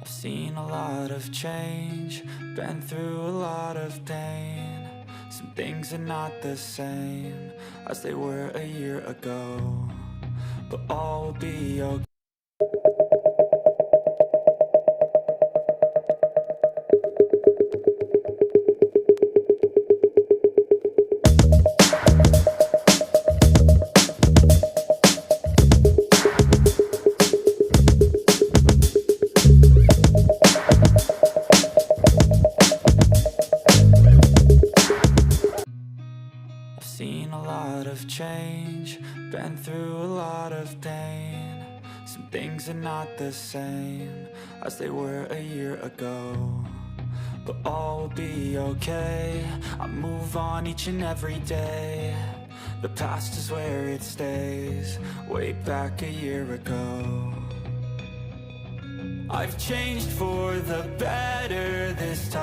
I've seen a lot of change, been through a lot of pain. Some things are not the same as they were a year ago, but all will be okay. Seen a lot of change, been through a lot of pain. Some things are not the same as they were a year ago, but all will be okay. I move on each and every day. The past is where it stays, way back a year ago. I've changed for the better this time.